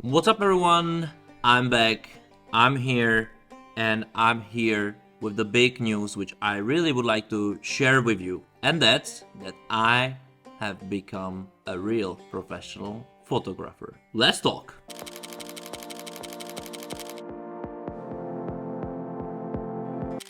What's up, everyone? I'm back. I'm here, and I'm here with the big news, which I really would like to share with you. And that's that I have become a real professional photographer. Let's talk.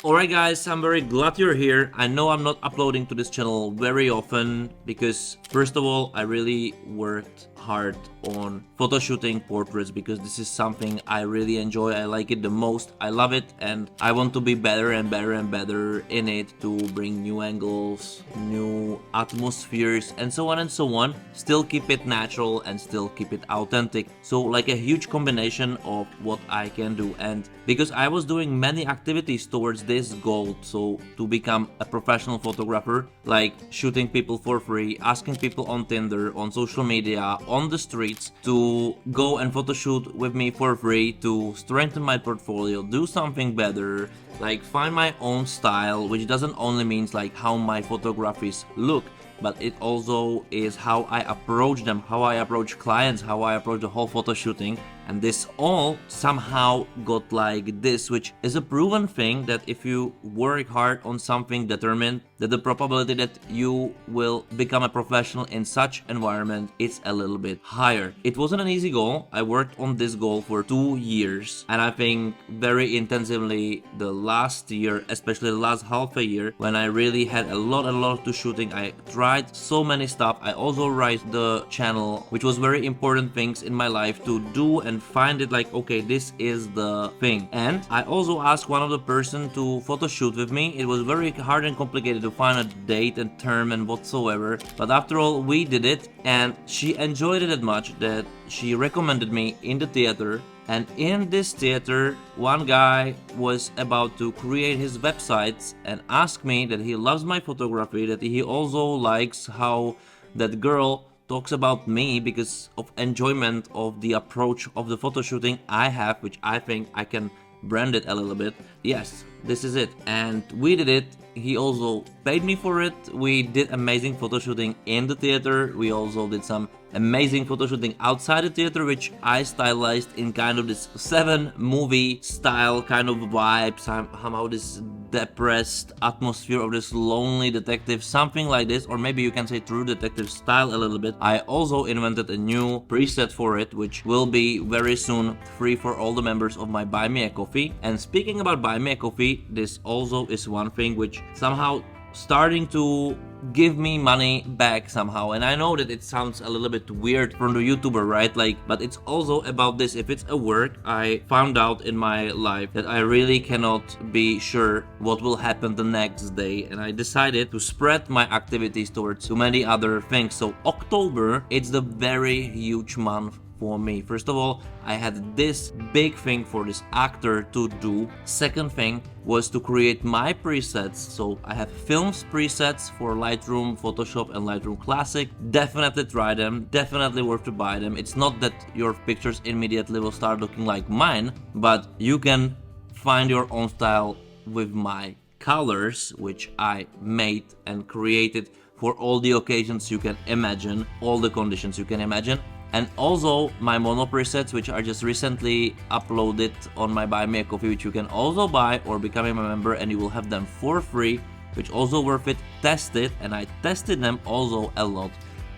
Alright guys, I'm very glad you're here. I know I'm not uploading to this channel very often because first of all, I really worked hard on photo shooting portraits because this is something I really enjoy. I like it the most. I love it and I want to be better and better and better in it to bring new angles, new atmospheres and so on and so on. Still keep it natural and still keep it authentic. So like a huge combination of what I can do. And because I was doing many activities towards this goal, so to become a professional photographer, like shooting people for free, asking people on Tinder, on social media, on the streets to go and photo shoot with me for free, to strengthen my portfolio, do something better, like find my own style, which doesn't only means like how my photographies look, but it also is how I approach them, how I approach clients, how I approach the whole photo shooting. And this all somehow got like this, which is a proven thing that if you work hard on something determined, that the probability that you will become a professional in such environment is a little bit higher. It wasn't an easy goal. I worked on this goal for 2 years, and I think very intensively the last year, especially the last half a year, when I really had a lot to shooting. I tried so many stuff. I also write the channel, which was very important things in my life to do and find it like, okay, this is the thing. And I also asked one of the person to photo shoot with me. It was very hard and complicated to find a date and term and whatsoever, but after all we did it, and she enjoyed it that much that she recommended me in the theater. And in this theater, one guy was about to create his websites and asked me that he loves my photography, that he also likes how that girl talks about me because of enjoyment of the approach of the photo shooting I have, which I think I can brand it a little bit. Yes, this is it. And we did it. He also paid me for it. We did amazing photo shooting in the theater. We also did some amazing photo shooting outside the theater, which I stylized in kind of this 7 movie style kind of vibe, somehow this depressed atmosphere of this lonely detective, something like this, or maybe you can say true detective style a little bit. I also invented a new preset for it, which will be very soon free for all the members of my Buy Me a Coffee. And speaking about Buy Me a Coffee, this also is one thing which somehow starting to give me money back somehow. And I know that it sounds a little bit weird from the YouTuber, right? Like, but it's also about this. If it's a work, I found out in my life that I really cannot be sure what will happen the next day, and I decided to spread my activities towards too many other things. So October, it's the very huge month for me. First of all, I had this big thing for this actor to do. Second thing was to create my presets. So I have films presets for Lightroom, Photoshop and Lightroom Classic. Definitely try them, definitely worth to buy them. It's not that your pictures immediately will start looking like mine, but you can find your own style with my colors, which I made and created for all the occasions you can imagine, all the conditions you can imagine. And also my mono presets, which are just recently uploaded on my Buy Me a Coffee, which you can also buy or becoming a member, and you will have them for free, which also worth it. Test it, and I tested them also a lot.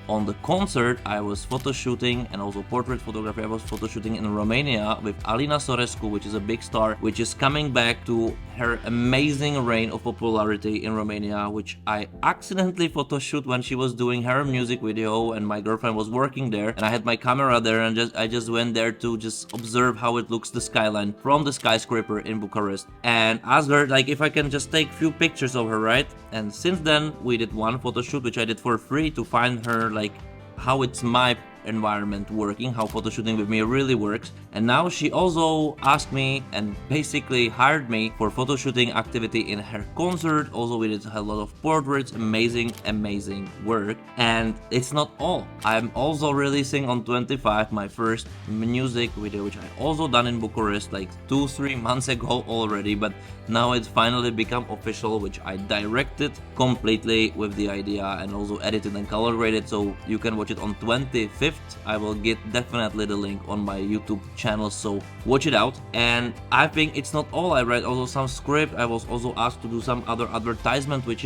On the concert, I was photo shooting and also portrait photography. I was photo shooting in Romania with Alina Sorescu, which is a big star, which is coming back to her amazing reign of popularity in Romania, which I accidentally photo shoot when she was doing her music video, and my girlfriend was working there, and I had my camera there, and I just went there to just observe how it looks, the skyline from the skyscraper in Bucharest, and asked her like if I can just take few pictures of her, right? And since then we did one photo shoot, which I did for free to find her like how it's my environment working, how photo shooting with me really works. And now she also asked me and basically hired me for photo shooting activity in her concert. Also we did a lot of portraits, amazing work. And it's not all. I'm also releasing on 25 my first music video, which I also done in Bucharest like 2-3 months ago already, but now it's finally become official, which I directed completely with the idea and also edited and color graded, so you can watch it on 25th gift, I will get definitely the link on my YouTube channel, so watch it out. And I think it's not all. I read also some script. I was also asked to do some other advertisement which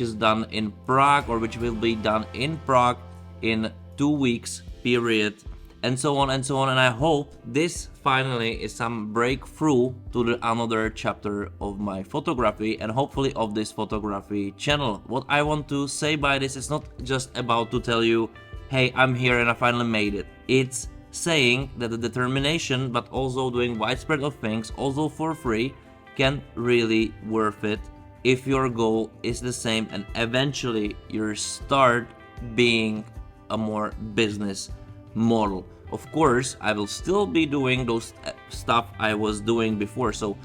is done in Prague, or which will be done in Prague in 2 weeks period, and so on and so on. And I hope this finally is some breakthrough to the another chapter of my photography, and hopefully of this photography channel. What I want to say by this is not just about to tell you, hey, I'm here and I finally made it. It's saying that the determination, but also doing widespread of things, also for free, can really worth it if your goal is the same and eventually you start being a more business model. Of course, I will still be doing those stuff I was doing before, so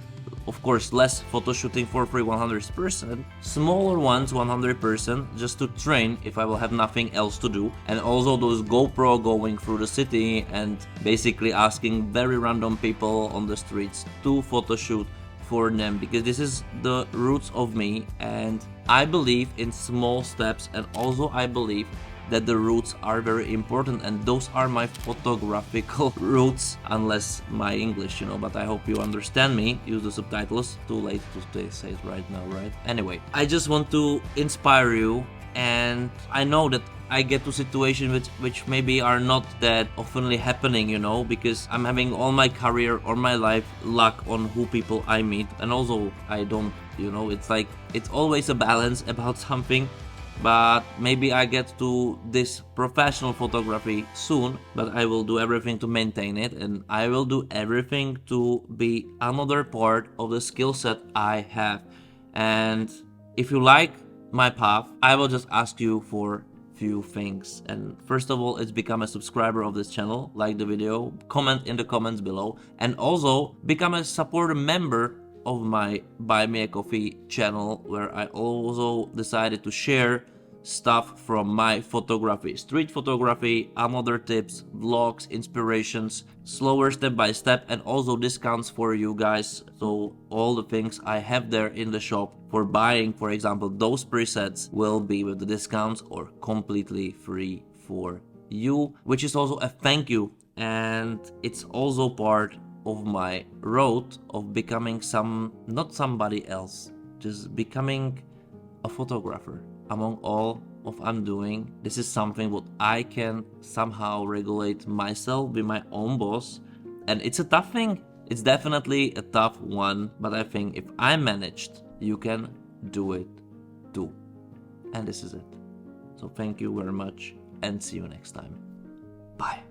of course less photo shooting for free 100%, smaller ones 100%, just to train if I will have nothing else to do, and also those GoPro going through the city and basically asking very random people on the streets to photo shoot for them, because this is the roots of me, and I believe in small steps, and also I believe that the roots are very important, and those are my photographical roots, unless my English, you know, but I hope you understand me. Use the subtitles. Too late to say it right now, right? Anyway, I just want to inspire you, and I know that I get to situations which maybe are not that oftenly happening, you know, because I'm having all my career or my life luck on who people I meet, and also I don't, you know, it's like it's always a balance about something. But maybe I get to this professional photography soon, but I will do everything to maintain it, and I will do everything to be another part of the skill set I have. And if you like my path, I will just ask you for few things. And first of all, it's become a subscriber of this channel, like the video, comment in the comments below, and also become a supporter member of my Buy Me a Coffee channel, where I also decided to share stuff from my photography, street photography, other tips, vlogs, inspirations, slower step by step, and also discounts for you guys. So all the things I have there in the shop for buying, for example, those presets, will be with the discounts or completely free for you, which is also a thank you, and it's also part of my road of becoming not somebody else, just becoming a photographer. Among all of I'm doing, this is something what I can somehow regulate myself, be my own boss, and it's a tough thing. It's definitely a tough one, but I think if I managed, you can do it too. And this is it. So thank you very much, and see you next time. Bye.